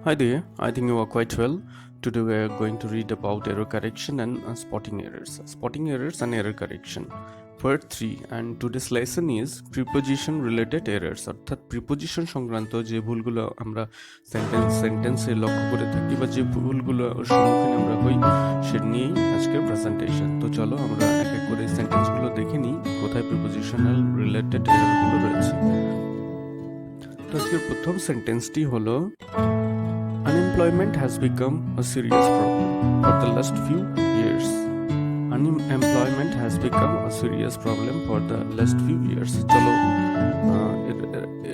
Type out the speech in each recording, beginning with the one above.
Hi there, I think you are quite well. Today we are going to read about error correction and spotting errors and error correction. Part 3 and today's lesson is preposition related errors অর্থাৎ preposition সংক্রান্ত যে ভুলগুলো আমরা সেন্টেন্সে লক্ষ্য করে থাকি বা যে ভুলগুলো সম্মুখীন আমরা হই সেটা নিয়েই আজকের প্রেজেন্টেশন। তো চলো আমরা এক এক করে সেন্টেন্সগুলো দেখে নিই কোথায় প্রিপোজিশনাল রিলেটেড এররগুলো রয়েছে। তো আজকের প্রথম সেন্টেন্সটি হলো Unemployment has become a serious problem for the last few years. Unemployment has become a serious problem for the last few years. চলো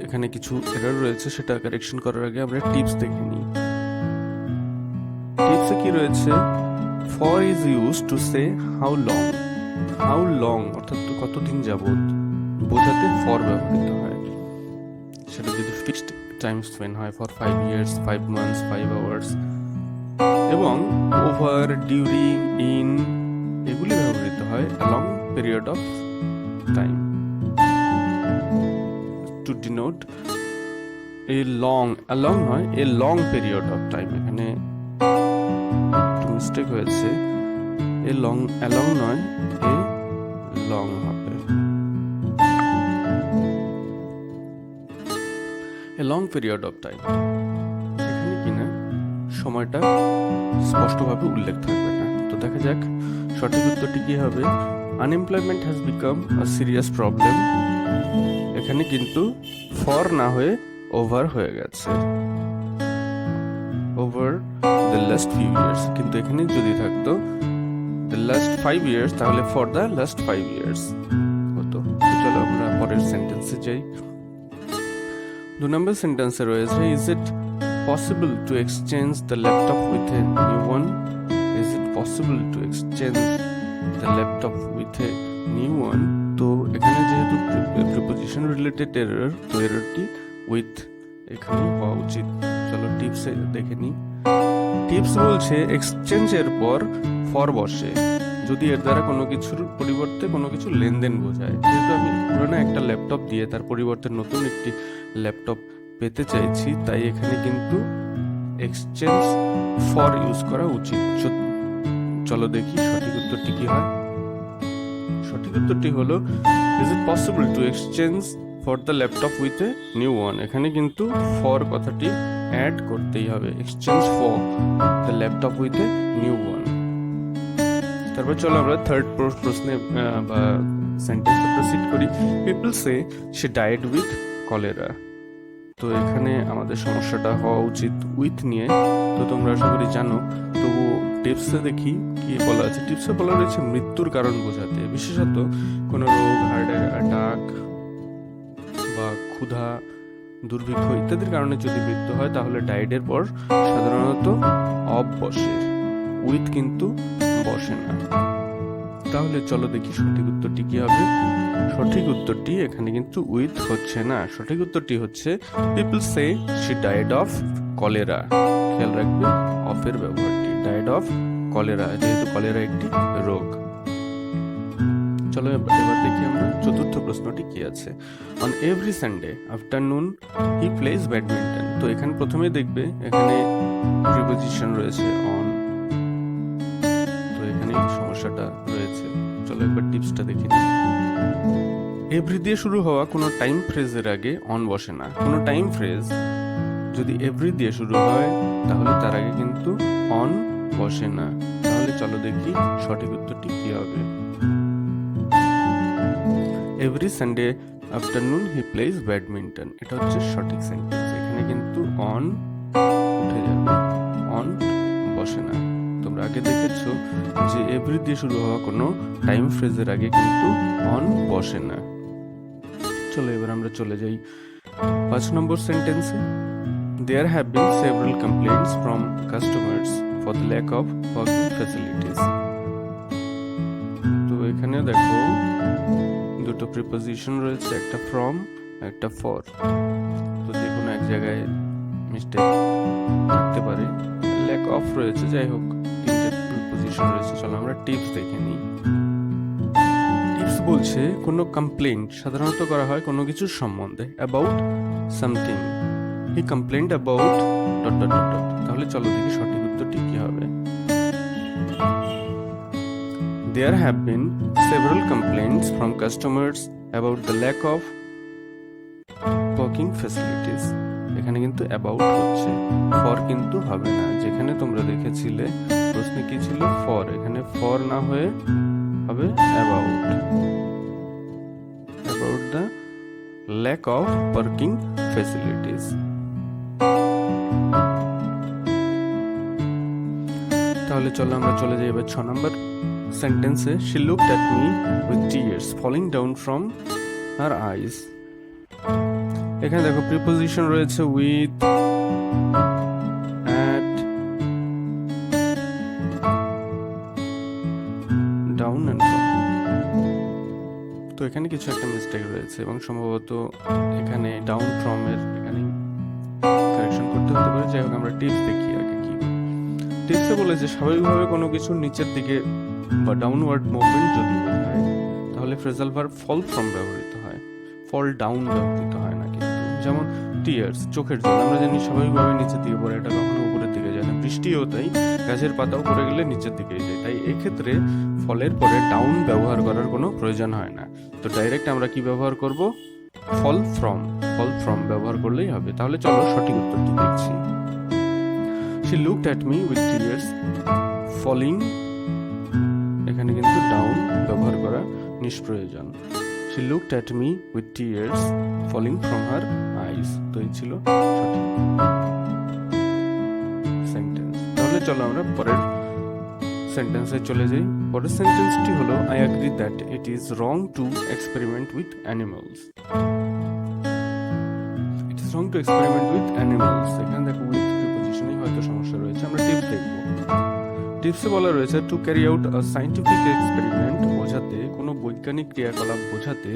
এখানে কিছু এরর রয়েছে, সেটা কারেকশন করার আগে আমরা টিপস দেখে নিই। টিপসে কি রয়েছে? For is used to say how long. How long অর্থাৎ কতদিন যাবত বোঝাতে for ব্যবহৃত হয়। সেটা যদি ফিক্সড টাইম স্পেন হয় ফর 5 years, 5 months, 5 hours, এবং ওভার, ডিউরিং, ইন এগুলি ব্যবহৃত হয় along period of time to denote a long, along নয় a long period of time। এখানে একটু মিস্টেক হয়েছে, a long, along নয় a long হবে। A long period of time এখানে কিনা সময়টা স্পষ্টভাবে উল্লেখ থাকবে না। তো দেখা যাক সঠিক উত্তরটি কি হবে। Unemployment has become a serious problem, এখানে কিন্তু ফর না হয়ে ওভার হয়ে গেছে, over the last few years. কিন্তু এখানে যদি থাকতো দ্য লাস্ট 5 years তাহলে ফর দ্য লাস্ট 5 years হতো। তো চলো আমরা পরের সেন্টেন্সে যাই। 2 নম্বর সেন্টেন্সে রয়েছে is it possible to exchange the laptop with a new one. Is it possible to exchange the laptop with a new one. তো এখানে যেহেতু প্রিপোজিশন রিলেটেড এরর, তো এররটি উইথ এখানে হওয়া উচিত। চলো টিপসে দেখে নিই। টিপস বলছে এক্সচেঞ্জের পর ফর বসে যদি এর দ্বারা কোনো কিছুর পরিবর্তে কোনো কিছু লেনদেন বোঝায়। যেহেতু আমি পুরোনো একটা ল্যাপটপ দিয়ে তার পরিবর্তে নতুন একটি ল্যাপটপ পেতে চাইছি, তাই এখানে কিন্তু এক্সচেঞ্জ ফর ইউজ করা উচিত। চলো দেখি সঠিক উত্তরটি কি হয়। সঠিক উত্তরটি হলো is it possible to exchange for the laptop with a new one. এখানে কিন্তু ফর কথাটি অ্যাড করতেই হবে, exchange for the laptop with a new one. তারপর চলো আমরা থার্ড প্রশ্নে বা সেন্টেন্সে প্রসিড করি। People say she died with cholera. তো এখানে আমাদের সমস্যাটা হওয়া উচিত উইথ নিয়ে, তো তোমরা আশা করি জানো। তো টিপসে দেখি কি বলা আছে। টিপসে বলা রয়েছে মৃত্যুর কারণ বোঝাতে, বিশেষত কোনো রোগ, হার্ট অ্যাটাক বা ক্ষুধা, দুর্ভিক্ষ ইত্যাদির কারণে যদি মৃত্যু হয় তাহলে ডাইডের পর সাধারণত অফ বসে, উইথ কিন্তু বসে না। তাহলে চলো দেখি সঠিক উত্তরটি কি হবে। সঠিক উত্তরটি এখানে কিন্তু উইথ হচ্ছে না, সঠিক উত্তরটি হচ্ছে people say she died of cholera. খেয়াল রাখবে অফের ব্যবহারটি, ডাইড অফ কলেরা, যেহেতু কলেরা একটি রোগ। চলো এবার দেখি আমরা চতুর্থ প্রশ্নটি কি আছে। On every Sunday afternoon he plays badminton. তো এখানে প্রথমে দেখবে এখানে প্রিপোজিশন রয়েছে অন, তো এখানে সমস্যাটা রয়েছে। চলো একবার টিপসটা দেখে নিই। এভরি দিয়ে শুরু হওয়া কোনো টাইম ফ্রেজের আগে অন বসে না। কোনো টাইম ফ্রেজ যদি এভরি দিয়ে শুরু হয় তাহলে তার আগে কিন্তু অন বসে না। তাহলে চলো দেখি সঠিক উত্তরটি কি হবে। Every Sunday afternoon he plays badminton, এটা হচ্ছে সঠিক সেন্টেন্স। এখানে কিন্তু অন উঠে যাবে, অন বসে না। তোমরা আগে দেখেছো যে এভরি দিয়ে শুরু হওয়া কোনো টাইম ফ্রেজের আগে কিন্তু অন বসে না। চলো এবার আমরা চলে যাই 5 নম্বর সেন্টেন্সে। There have been several complaints from customers for the lack of parking facilities. তো এখানে দেখো দুটো প্রিপোজিশন রয়েছে, একটা ফ্রম একটা ফর। তো যে কোনো এক জায়গায় মিস্টেক থাকতে পারে, ল্যাক অফ রয়েছে, যাই হোক তিনটে প্রিপোজিশন রয়েছে। চলো আমরা টিপস দেখে নিই। টিপস বলছে কোনো কমপ্লেন্ট সাধারণত করা হয় কোনো কিছুর সম্বন্ধে, about something. He complained about dot dot dot. তাহলে চলো দেখি সঠিক উত্তরটি কি হবে। There have been several complaints from customers about the lack of parking facilities. এখানে কিন্তু about হচ্ছে, for কিন্তু হবে না। যেখানে তোমরা দেখেছিলে প্রশ্নে কি ছিল, for, এখানে for না হয়ে হবে about the lack of parking facilities. তাহলে চলো আমরা চলে যাই এবার 6 নম্বর সেন্টেন্সে। She looked at me with tears falling down from her eyes. এখানে দেখো প্রিপোজিশন রয়েছে with, at, down and from। তো এখানে কিছু একটা মিস্টেক রয়েছে এবং সম্ভবত এখানে ডাউন ফ্রম এর এখানে কারেকশন করতে হতে পারে। যাই হোক আমরা টিপস দেখি আগে কি। টিপসে বলেছে স্বাভাবিকভাবে কোনো কিছুর নিচের দিকে বা ডাউনওয়ার্ড মুভমেন্ট যদি বোঝায় তাহলে ফ্রেজাল ভার্ব ফল ফ্রম ব্যবহৃত হয়, ফল ডাউন ব্যবহৃত হয় না। কিন্তু যেমন টিয়ার্স, চোখের জল, আমরা জানি স্বাভাবিকভাবে নিচের দিকে পড়ে, এটা কখনো উপরের দিকে যায় না। বৃষ্টিও তাই, গাছের পাতাও পড়ে গেলে নিচের দিকেই যায়। তাই এক্ষেত্রে ফলের পরে ডাউন ব্যবহার করার কোনো প্রয়োজন হয় না। তো ডাইরেক্ট আমরা কি ব্যবহার করব, ফল ফ্রম ব্যবহার করলেই হবে। তাহলে চলো সঠিক উত্তরটি দেখছি। She looked at me with tears falling, এখানে কিন্তু ডাউন ব্যবহার করা নিষ্প্রয়োজন। She looked at me with tears falling from her eyes. তো এই ছিল সঠিক সেন্টেন্স। তাহলে চলো আমরা পরের সেন্টেন্সে চলে যাই। পরের সেন্টেন্সটি হলো I agree that it is wrong to experiment with animals. It is wrong to experiment with animals. এখানে দেখো with প্রিপোজিশনেই হয়তো সমস্যা রয়েছে। আমরা টিপস দেখব। টিপসে বলা রয়েছে to carry out a scientific experiment বোঝাতে, কোনো বৈজ্ঞানিক ক্রিয়াকলাপ বোঝাতে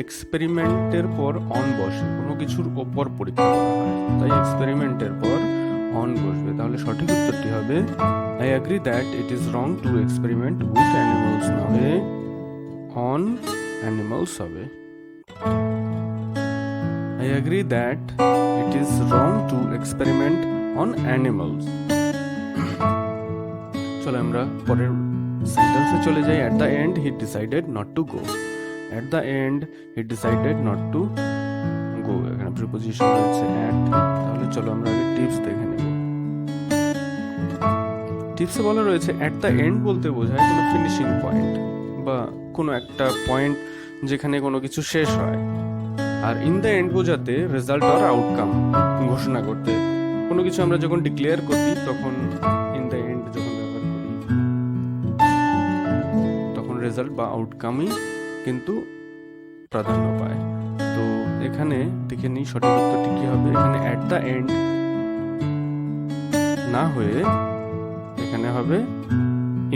এক্সপেরিমেন্টের পর অন বসে, কোনো কিছুর ওপর পরীক্ষা করা হয়, তাই এক্সপেরিমেন্টের পর অন বসবে। তাহলে সঠিক উত্তরটি হবে I agree that it is wrong to experiment with animals, না হয়ে on animals হবে। I agree that it is wrong to experiment on animals. চলো আমরা পরের সেন্টেন্সে চলে যাই। At the end he decided not to go. At the end he decided not to go. এখানে প্রিপোজিশন রয়েছে at। তাহলে চলো আমরা আগে টিপস দেখে নেব। টিপসে বলা রয়েছে at the end বলতে বোঝায় কোনো ফিনিশিং পয়েন্ট বা কোনো একটা পয়েন্ট যেখানে কোনো কিছু শেষ হয়। আর ইন দ্য এন্ড বোঝাতে রেজাল্ট আর আউটকাম ঘোষণা করতে। কোনো কিছু আমরা যখন ডিক্লেয়ার করি তখন ইন দ্য এন্ড যখন ব্যবহার করি তখন রেজাল্ট বা আউটকামই কিন্তু প্রাধান্য পায়। তো এখানে দেখে নিই সঠিক উত্তরটি কি হবে। এখানে অ্যাট দ্য এন্ড না হয়ে এখানে হবে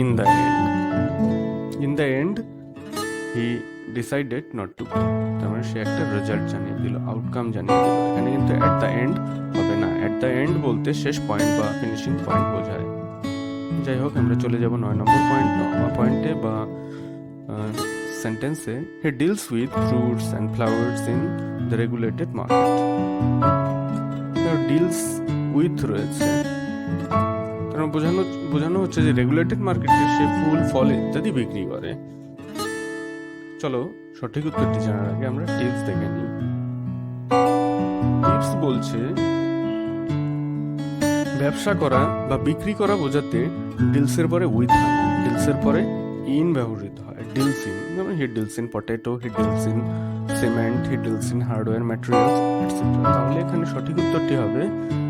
in the end. In the end he decided not to go, তার মানে সে একটা রেজাল্ট জানিয়ে দিল, আউটকাম জানিয়ে দিল। এখানে কিন্তু অ্যাট দ্য এন্ড হবে না। অ্যাট দ্য এন্ড বলতে শেষ পয়েন্ট বা ফিনিশিং পয়েন্ট বোঝায়। যাই হোক আমরা চলে যাব 9 নম্বর পয়েন্টে বা সেন্টেন্সে। He deals with fruits and flowers in the regulated market. Deals with রয়েছে, তার বোঝানো হচ্ছে যে রেগুলেটেড মার্কেটে সে ফুল ফল ইত্যাদি বিক্রি করে। চলো সঠিক উত্তরটি জানার আগে আমরা টিপস দেখে নিই। টিপস বলছে ব্যবসা করা বা বিক্রি করা বোঝাতে ডিলসের পরে উইথ হয় না, ডিলসের পরে ইন ব্যবহৃত হয়। ডিলস ইন, যেমন he deals in potato, he deals in cement, he deals in hardware materials etcetera. তাহলে এখানে সঠিক উত্তরটি হবে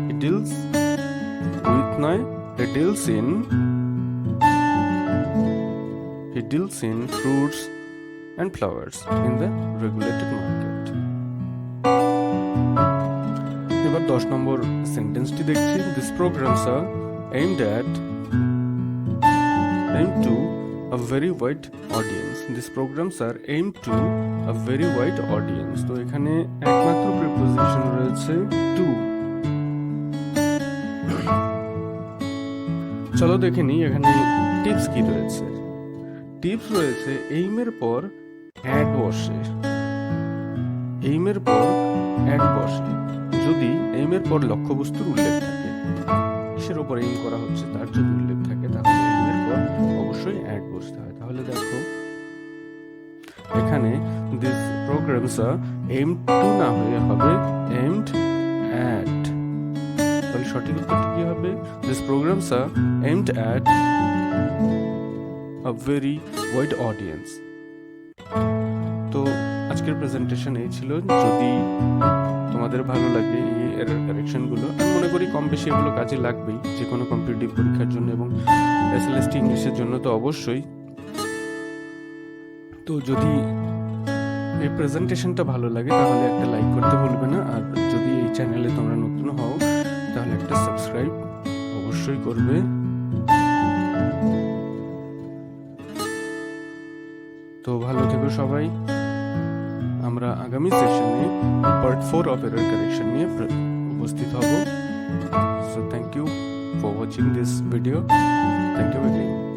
হি ডিলস উইথ নয়, he deals in fruits and flowers in the regulated market. এবার 10 নম্বর সেন্টেন্সটি দেখছি। These programs are aimed to a very wide audience. These programs are aimed to a very wide audience. তো এখানে একমাত্র preposition রয়েছে to। চলো দেখে নিই এখানে টিপস কি রয়েছে। টিপস রয়েছে এইমের পর অ্যাড বসে, এইমের পর অ্যাড বসে যদি এইমের পর লক্ষ্যবস্তুর উল্লেখ থাকে। কিসের উপর এইম করা হচ্ছে তার যদি উল্লেখ থাকে তাহলে এর পর অবশ্যই অ্যাড বসতে হয়। তাহলে দেখো এখানে this programmes are aim to না হয়ে হবে এইমড অ্যাট। তাহলে সঠিক উত্তরটি কি হবে? This programmes are aimed at a very wide audience. তো আজকের প্রেজেন্টেশন এই ছিল। যদি তোমাদের ভালো লাগে এই এরর কারেকশনগুলো, আমি মনে করি কম বেশি এগুলো কাজে লাগবেই যে কোনো কম্পিটিটিভ পরীক্ষার জন্য এবং এসএলএসটি ইংলিশের জন্য তো অবশ্যই। তো যদি এই প্রেজেন্টেশনটা ভালো লাগে তাহলে একটা লাইক করতে ভুলবে না, আর যদি এই চ্যানেলে তোমরা নতুন হও তাহলে একটা সাবস্ক্রাইব অবশ্যই করবে। তো ভালো থেকো সবাই। আমরা আগামী সেশনে পার্ট 4 অফ এরর কারেকশন নিয়ে উপস্থিত হব। So thank you for watching this video. Thank you again.